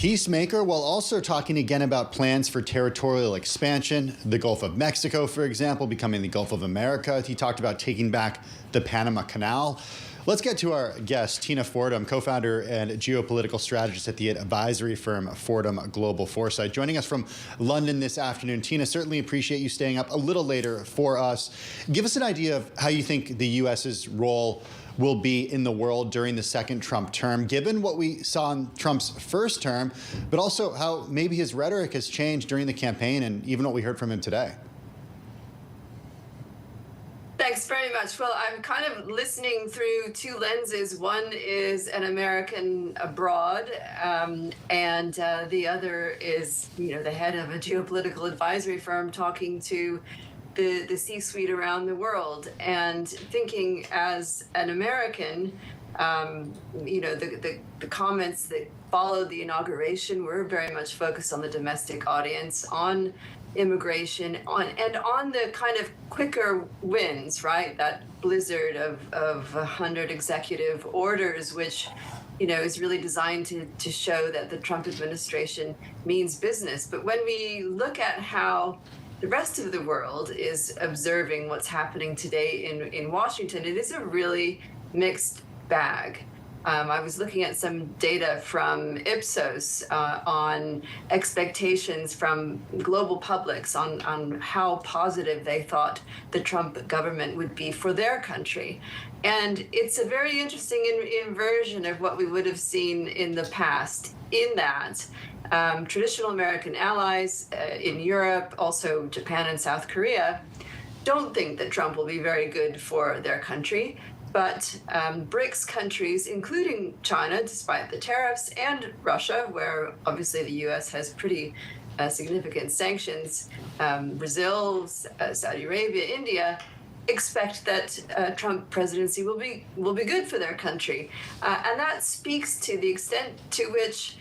peacemaker, while also talking again about plans for territorial expansion, the Gulf of Mexico, for example, becoming the Gulf of America. He talked about taking back the Panama Canal. Let's get to our guest, Tina Fordham, co-founder and geopolitical strategist at the advisory firm Fordham Global Foresight, joining us from London this afternoon. Tina, certainly appreciate you staying up a little later for us. Give us an idea of how you think the U.S.'s role will be in the world during the second Trump term, given what we saw in Trump's first term, but also how maybe his rhetoric has changed during the campaign and even what we heard from him today. Thanks very much. Well, I'm kind of listening through two lenses. One is an American abroad, and the other is, the head of a geopolitical advisory firm talking to the C-suite around the world, and thinking as an American, the comments that followed the inauguration were very much focused on the domestic audience, on immigration, on the kind of quicker wins, right? That blizzard of 100 executive orders, which is really designed to show that the Trump administration means business. But when we look at how the rest of the world is observing what's happening today in Washington, it is a really mixed bag. I was looking at some data from Ipsos on expectations from global publics on how positive they thought the Trump government would be for their country. And it's a very interesting inversion of what we would have seen in the past, in that traditional American allies in Europe, also Japan and South Korea, don't think that Trump will be very good for their country. But BRICS countries, including China, despite the tariffs, and Russia, where obviously the U.S. has pretty significant sanctions, Brazil, Saudi Arabia, India, expect that Trump presidency will be good for their country. And that speaks to the extent to which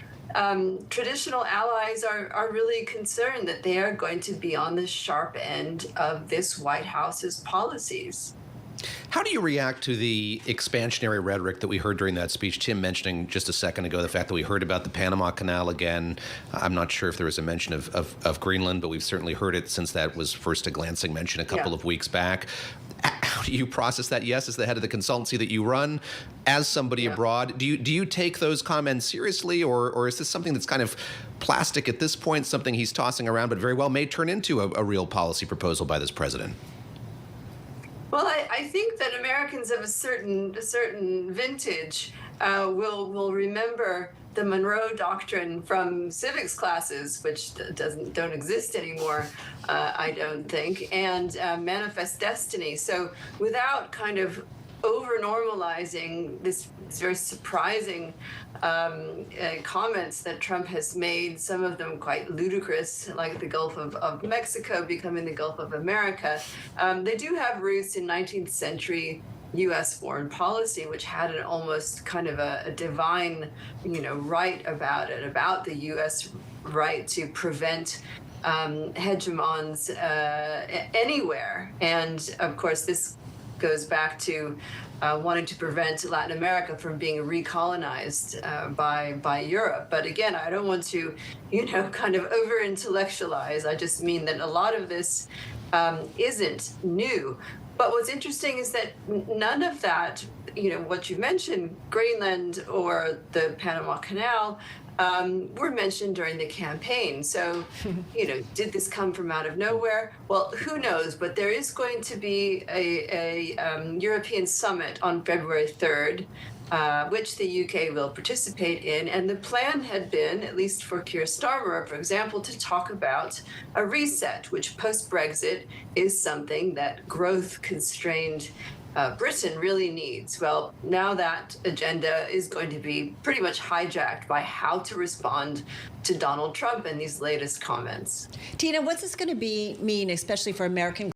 traditional allies are really concerned that they are going to be on the sharp end of this White House's policies. How do you react to the expansionary rhetoric that we heard during that speech? Tim mentioning just a second ago the fact that we heard about the Panama Canal again. I'm not sure if there was a mention of Greenland, but we've certainly heard it since that was first a glancing mention a couple of weeks back. How do you process that? Yes, as the head of the consultancy that you run, as somebody abroad, do you take those comments seriously, or is this something that's kind of plastic at this point, something he's tossing around, but very well may turn into a real policy proposal by this president? Well, I think that Americans of a certain vintage will remember the Monroe Doctrine from civics classes, which don't exist anymore, I don't think, and Manifest Destiny. So without kind of over-normalizing this very surprising comments that Trump has made, some of them quite ludicrous, like the Gulf of Mexico becoming the Gulf of America. They do have roots in 19th century U.S. foreign policy, which had an almost kind of a divine, right about it, about the U.S. right to prevent hegemons anywhere. And of course, this goes back to wanting to prevent Latin America from being recolonized by Europe. But again, I don't want to, kind of over-intellectualize. I just mean that a lot of this isn't new. But what's interesting is that none of that, what you mentioned, Greenland or the Panama Canal, were mentioned during the campaign. So, did this come from out of nowhere? Well, who knows? But there is going to be a European summit on February 3rd, which the UK will participate in. And the plan had been, at least for Keir Starmer, for example, to talk about a reset, which post-Brexit is something that growth-constrained Britain really needs. Well, now that agenda is going to be pretty much hijacked by how to respond to Donald Trump and these latest comments. Tina, what's this going to mean, especially for American